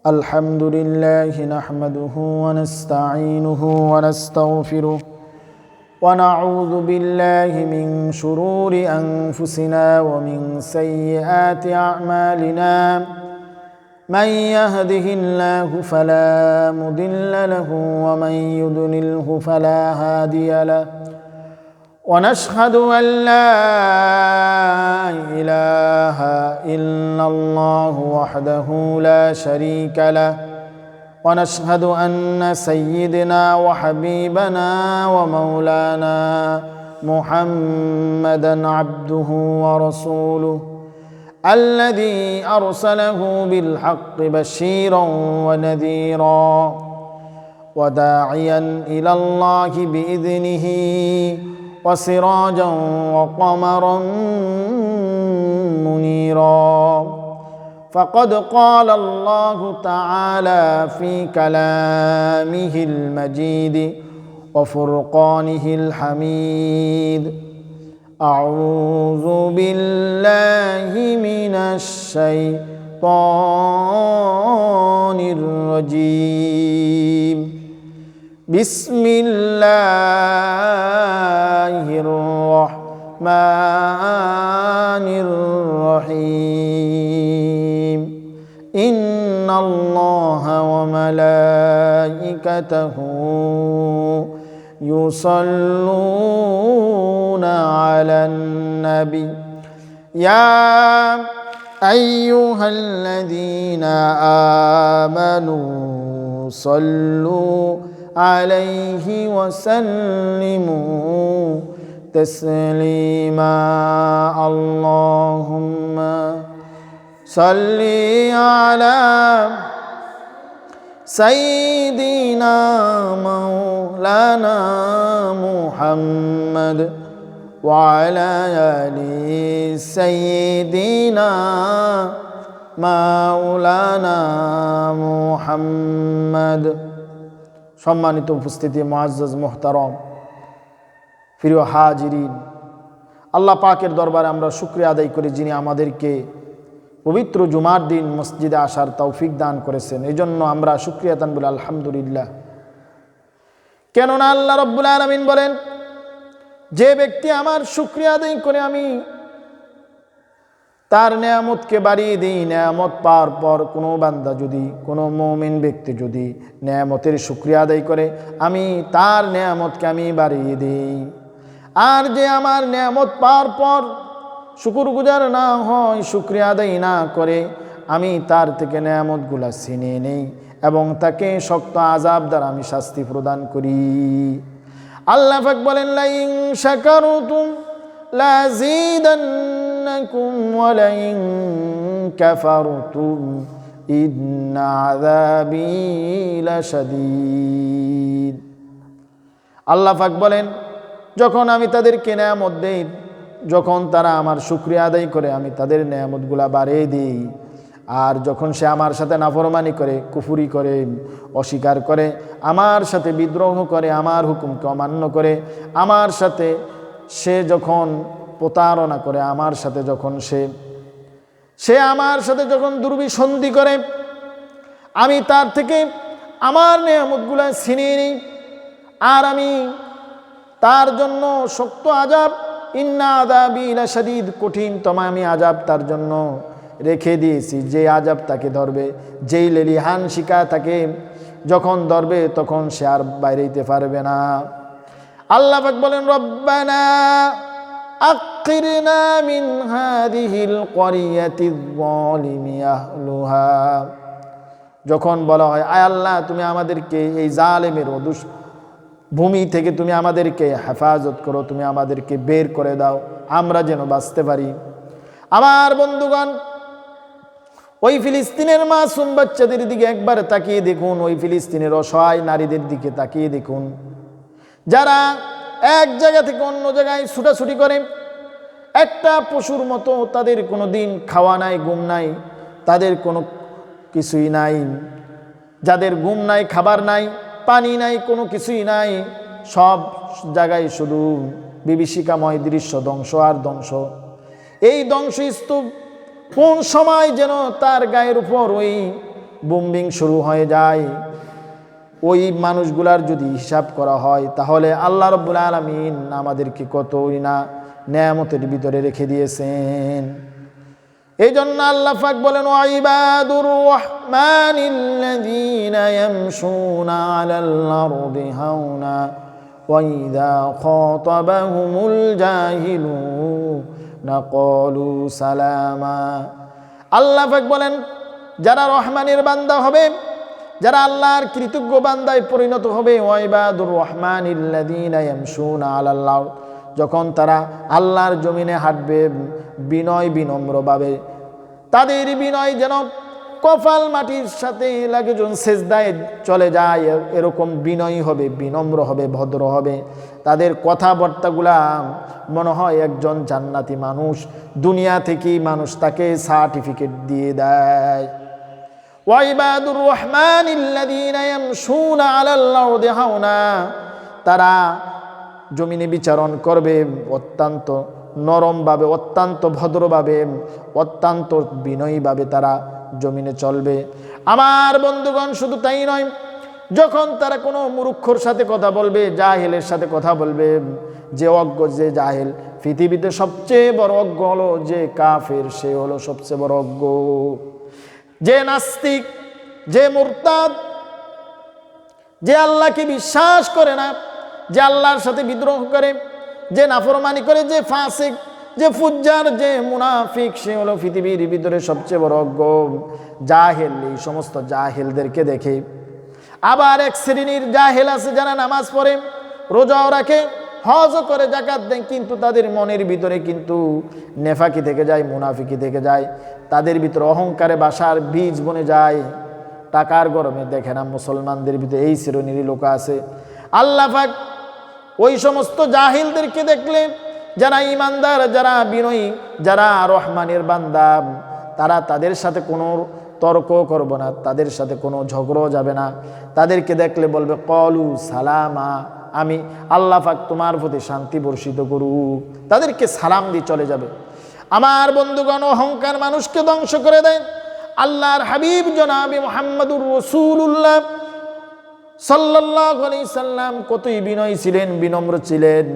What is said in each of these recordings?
الحمد لله نحمده ونستعينه ونستغفره ونعوذ بالله من شرور أنفسنا ومن سيئات أعمالنا من يهده الله فلا مضل له ومن يضلله فلا هادي له ونشهد أن لا إله إلا الله وحده لا شريك له ونشهد أن سيدنا وحبيبنا ومولانا محمدًا عبده ورسوله الذي أرسله بالحق بشيرا ونذيرا وداعيا إلى الله بإذنه وسراجا وقمرا منيرا فقد قال الله تعالى في كلامه المجيد وفرقانه الحميد أعوذ بالله من الشيطان الرجيم بسم الله الرحمن الرحيم إن الله وملائكته يصلون على النبي يا أيها الذين آمنوا صلوا عليه وسلموا تسليما اللهم صل على سيدنا مولانا محمد وعلى آل سيدنا مولانا محمد সম্মানিত উপস্থিতি মুআজ্জাজ মুহতারাম প্রিয় হাজিরিন, আল্লাহ পাকের দরবারে আমরা শুকরিয়া আদায় করি যিনি আমাদেরকে পবিত্র জুমার দিন মসজিদে আসার তৌফিক দান করেছেন। এই জন্য আমরা শুকরিয়া দান বলি আলহামদুলিল্লাহ। কেননা আল্লাহ রাব্বুল আলামিন বলেন, যে ব্যক্তি আমার শুকরিয়া আদায় করে আমি তার নেয়ামতকে বাড়িয়ে দিই, নেয়ামত পাওয়ার পর কোনো বান্দা যদি, কোনো মুমিন ব্যক্তি যদি নেয়ামতের শুকরিয়া আদায় করে, আমি তার নেয়ামতকে আমি বাড়িয়ে দিই। আর যে আমার নেয়ামত পাওয়ার পর শুকরগুজার না হয়, শুকরিয়া আদায় না করে, আমি তার থেকে নেয়ামতগুলা ছিনিয়ে নেই এবং তাকে শক্ত আযাব দ্বারা আমি শাস্তি প্রদান করি। আল্লাহ পাক বলেন, লাইন শাকারতুম লাযীদান্নাকুম ওয়া লাইন কাফারতুম ইন্না আযাবী লাশাদীদ। আল্লাহ পাক বলেন, যখন আমি তাদেরকে নেয়ামত দেই, যখন তারা আমার শুকরিয়া আদায় করে, আমি তাদের নেয়ামতগুলা বাড়িয়ে দিই। আর যখন সে আমার সাথে নাফরমানি করে, কুফরি করে, অস্বীকার করে, আমার সাথে বিদ্রোহ করে, আমার হুকুমকে অমান্য করে, আমার সাথে সে যখন প্রতারণা করে, আমার সাথে যখন সে আমার সাথে যখন দুর্বিসন্ধি করে, আমি তার থেকে আমার নেয়ামতগুলা ছিনিয়ে নিই। আর আমি তার জন্য শক্ত আযাব, ইন্না আযাবী লাশাদীদ, কঠিনতম আমি আযাব তার জন্য রেখে দিয়েছি। যে আযাব তাকে ধরবে, যেই লেলিহান শিকা তাকে যখন ধরবে, তখন সে আর বাইরে যেতে পারবে না। আল্লাহ পাক বলেন, রব্বানা আখিরনা মিন হাযিহিল ক্বরিয়াতিয যালিমি আহলুহা। যখন বলা হয়, আয় আল্লাহ, তুমি আমাদেরকে এই জালেমের ভূমি থেকে তুমি আমাদেরকে হেফাজত করো, তুমি আমাদেরকে বের করে দাও, আমরা যেন বাঁচতে পারি। আমার বন্ধুগণ, ওই ফিলিস্তিনের মাসুম বাচ্চাদের দিকে একবার তাকিয়ে দেখুন, ওই ফিলিস্তিনের অসহায় নারীদের দিকে তাকিয়ে দেখুন, যারা এক জায়গা থেকে অন্য জায়গায় ছুটাছুটি করে, একটা পশুর মতো। তাদের কোনো দিন খাওয়া নাই, ঘুম নাই, তাদের কোনো কিছুই নাই। যাদের ঘুম নাই, খাবার নাই, পানি নাই, কোনো কিছুই নাই, সব জায়গায় শুধু বিভীষিকাময় দৃশ্য, ধ্বংস আর ধ্বংস। এই ধ্বংসস্তূপ কোন সময় যেন তার গায়ের উপর ওই বুম্বিং শুরু হয়ে যায়, ওই মানুষগুলার যদি হিসাব করা হয় তাহলে আল্লাহ রাব্বুল আলামিন আমাদেরকে কতই না নেয়ামতের ভিতরে রেখে দিয়েছেন। এই জন্য আল্লাহ পাক বলেন, ওয়াইবাদুর রহমানিল্লাযীনা ইয়ামশুনা আলাল আরদি হাওনা ওয়া ইযা খাতাবাহুমুল জাহিলুনা ক্বালু সালামা। আল্লাহ পাক বলেন, যারা রহমানের বান্দা হবে, যারা আল্লাহর কৃতজ্ঞ বান্দায় পরিণত হবে, ওয়াইবাদুর রহমানিল্লাযীনা ইয়ামশুনা আলাল আরদ, যখন তারা আল্লাহর জমিনে হাঁটবে বিনয় বিনম্রভাবে, তাদের বিনয় যেন কপাল মাটির সাথে লাগে, যখন সেজদায় চলে যায় এরকম বিনয়ী হবে, বিনম্র হবে, ভদ্র হবে। তাদের কথাবার্তাগুলা মনে হয় একজন জান্নাতি মানুষ, দুনিয়া থেকেই মানুষ তাকে সার্টিফিকেট দিয়ে দেয়। ওয়াইবাদুর রহমানিল্লাযীনা ইয়ামশুনা আলাল আরদি হাওনা, তারা জমিনে বিচারণ করবে অত্যন্ত নরমভাবে, অত্যন্ত ভদ্রভাবে, অত্যন্ত বিনয়ীভাবে তারা জমিনে চলবে। আমার বন্ধুগণ, শুধু তাই নয়, যখন তারা কোনো মূর্খর সাথে কথা বলবে, জাহেলের সাথে কথা বলবে, যে অজ্ঞ, যে জাহেল, পৃথিবীতে সবচেয়ে বড় অজ্ঞ হলো যে কাফের, সে হলো সবচেয়ে বড় অজ্ঞ। যে নাস্তিক, যে মুরতাদ, যে আল্লাহকে বিশ্বাস করে না, যে আল্লাহর সাথে বিদ্রোহ করে, যে নাফরমানি করে, যে ফাসিক, যে ফুজ্জার, যে মুনাফিক, সে হলো পৃথিবীর ভিতরে সবচেয়ে বড় অজ্ঞ, জাহেল। এই সমস্ত জাহেলদেরকে দেখে আবার এক শ্রেণীর জাহেল আছে যারা নামাজ পড়ে, রোজাও রাখে, হজও করে, যাকাত দেয়, কিন্তু তাদের মনের ভিতরে কিন্তু নেফাকি থেকে যায়, মুনাফিকি থেকে যায়, তাদের ভিতরে অহংকারে বাসার বীজ বনে যায়। টাকার গরমে দেখে না মুসলমানদের ভিতরে এই শ্রেণীর লোক আছে। আল্লাহ পাক ওই সমস্ত জাহিলদেরকে দেখলে, যারা ইমানদার, যারা বিনয়ী, যারা রহমানের বান্দা, তারা তাদের সাথে কোনো তর্ক করব না, তাদের সাথে কোনো ঝগড়াও যাবে না। তাদেরকে দেখলে বলবে ক্বালু সালামা, আমি আল্লাহ পাক তোমার প্রতি শান্তি বর্ষিত করু, তাদেরকে সালাম দিয়ে চলে যাবে। আমার বন্ধুগণ, অহংকার মানুষকে ধ্বংস করে দেয়। আল্লাহর হাবিব জনাবে মুহাম্মদুর রাসূলুল্লাহ সাল্লাল্লাহু আলাইহি সাল্লাম কতই বিনয়ী ছিলেন, বিনম্র ছিলেন।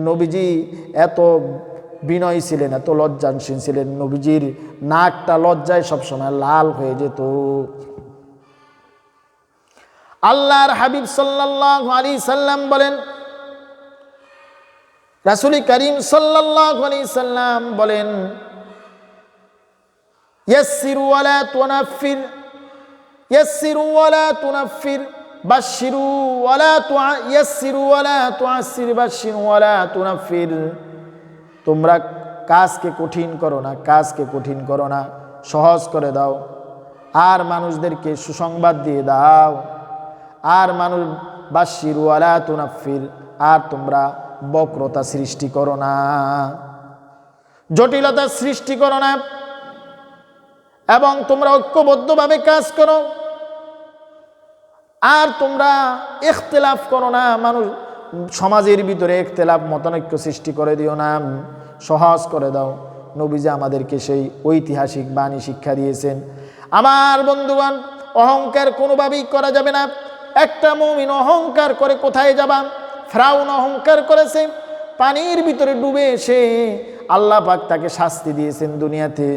নবীজি এত বিনয়ী ছিলেন, এত লজ্জাশীল ছিলেন, নবীজির নাকটা লজ্জায় সবসময় লাল হয়ে যেত। আল্লাহর হাবিব সাল্লাল্লাহু আলাইহি সাল্লাম বলেন, রাসূল করিম সাল্লাল্লাহু আলাইহি সাল্লাম বলেন, ইয়াসসিরু ওয়ালা তুনাফির, ইয়াসসিরু ওয়ালা তুনাফির, বাশশিরু ওয়ালা ইয়াসসিরু ওয়ালা তুআসসির, বাশশিরু ওয়ালা তুনাফির। তোমরা কাজকে কঠিন করো না, কাজকে কঠিন করো না, সহজ করে দাও, আর মানুষদেরকে সুসংবাদ দিয়ে দাও। আর মানুষ বাশশিরু ওয়ালা তুনাফির, আর তোমরা বক্রতা সৃষ্টি করো না, জটিলতা সৃষ্টি করো না, এবং তোমরা ঐক্যবদ্ধভাবে কাজ করো। আর তোমরা ইখতিলাফ করো না, মানুষ সমাজের ভিতরে ইখতিলাফ, মতানৈক্য সৃষ্টি করে দিও না, সহজ করে দাও। নবীজি আমাদেরকে সেই ঐতিহাসিক বাণী শিক্ষা দিয়েছেন। আমার বন্ধুগণ, অহংকার কোনোভাবেই করা যাবে না। একটা মুমিন অহংকার করে কোথায় যাবা? ফিরআউন অহংকার করেছে, পানির ভিতরে ডুবে সে আল্লাহ পাক তাকে শাস্তি দিয়েছেন দুনিয়াতে,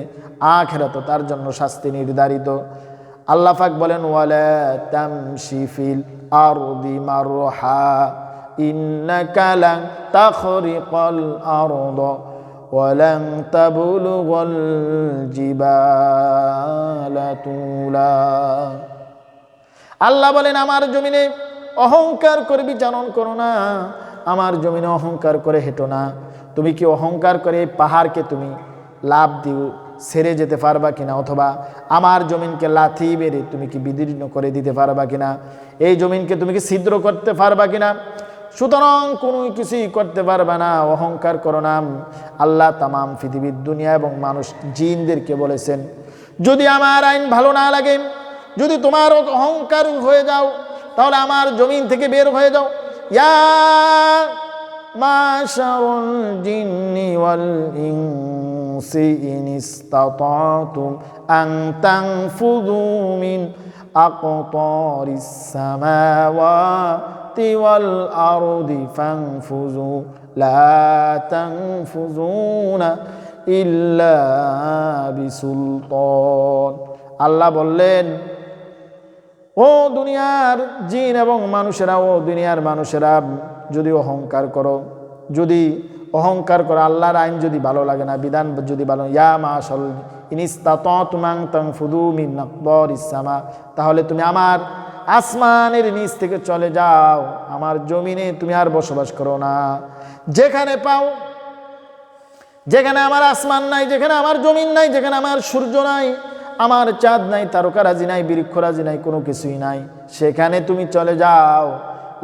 আখিরাতে তার জন্য শাস্তি নির্ধারিত। আল্লাহ পাক বলেন, ওয়ালা তামশি ফিল আরদি মারহা ইন্নাকা লান তাখরিকাল আরদ ওয়া লান তাবলুগাল জিবালা তুলা। আল্লাহ বলেন, আমার জমিনে অহংকার করে বিচরণ করো না, আমার জমিনে অহংকার করে হেঁটো না। তুমি কি অহংকার করে পাহাড়কে তুমি লাফ দিও ছেড়ে যেতে পারবা কিনা? অথবা আমার জমিনকে লাথি মেরে তুমি কি বিদীর্ণ করে দিতে পারবা কিনা? এই জমিনকে তুমি কি ছিদ্র করতে পারবা কিনা? সুতরাং কোনো কিছুই করতে পারবে না, অহংকার করো না। আল্লাহ তামাম পৃথিবীর দুনিয়া এবং মানুষ জিনদেরকে বলেছেন, যদি আমার আইন ভালো না লাগে, যদি তোমার অহংকার হয়ে যাও, তাহলে আমার জমিন থেকে বের হয়ে যাও। ইয়া মাশারুল জিন্নি ওয়াল ইনসি ইন ইসতাতাতুম আন তানফুযু মিন আকতারিস সামাওয়াতি ওয়াল আরদি ফানফুযু লা তানফুযুনা ইল্লা বিসুলতান। আল্লাহ বললেন, ও দুনিয়ার জিন এবং মানুষেরা, ও দুনিয়ার মানুষেরা, যদি অহংকার করো, যদি অহংকার করো, আল্লাহর আইন যদি ভালো লাগে না, বিধান যদি ভালো, ইয়া মাশাল ইনিস্তাতাতুম আন তানফুযু মিন আকতারিস সামা, তাহলে তুমি আমার আসমানের নিচ থেকে চলে যাও, আমার জমিনে তুমি আর বসবাস করো না। যেখানে পাও, যেখানে আমার আসমান নাই, যেখানে আমার জমিন নাই, যেখানে আমার সূর্য নাই, আমার চাঁদ নাই, তারকারাজি নাই, বৃক্ষরাজি নাই, কোনো কিছুই নাই, সেখানে তুমি চলে যাও।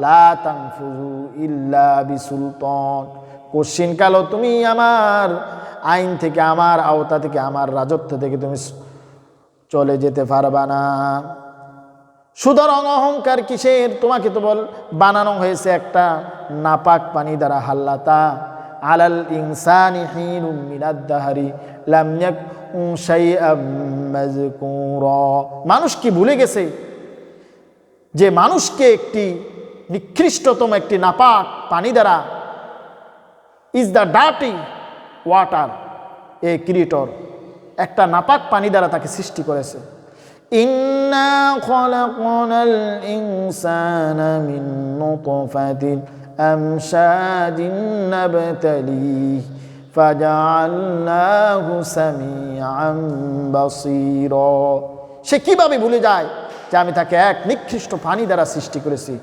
লা তানফুযু ইল্লা বিসুলতান, কোশ্চিনকালও তুমি আমার আইন থেকে, আমার আওতা থেকে, আমার রাজত্ব থেকে তুমি চলে যেতে পারবা না। সুতরাং অহংকার কিসের? তোমাকে তো বানানো হয়েছে একটা নাপাক পানি দ্বারা। হাল্লাতা আলাল ইনসানি হিনুম মিনাদ দাহরি লাম ইয়াকুন শাইআম মাযকুরা। মানুষ কি ভুলে গেছে যে মানুষকে একটি নিকৃষ্টতম একটি নাপাক পানি দ্বারা, is the dirty water A creator, একটা নাপাক পানি দ্বারা তাকে সৃষ্টি করেছে। ইন্না খলাকনাল ইনসানা মিন নুতফাতিন আমশাজিন নাবতালিহি ফাজআলনাহু সামিআন বাসীরা। সে কিভাবে ভুলে যায় যে আমি তাকে এক নিকৃষ্ট পানি দ্বারা সৃষ্টি করেছি।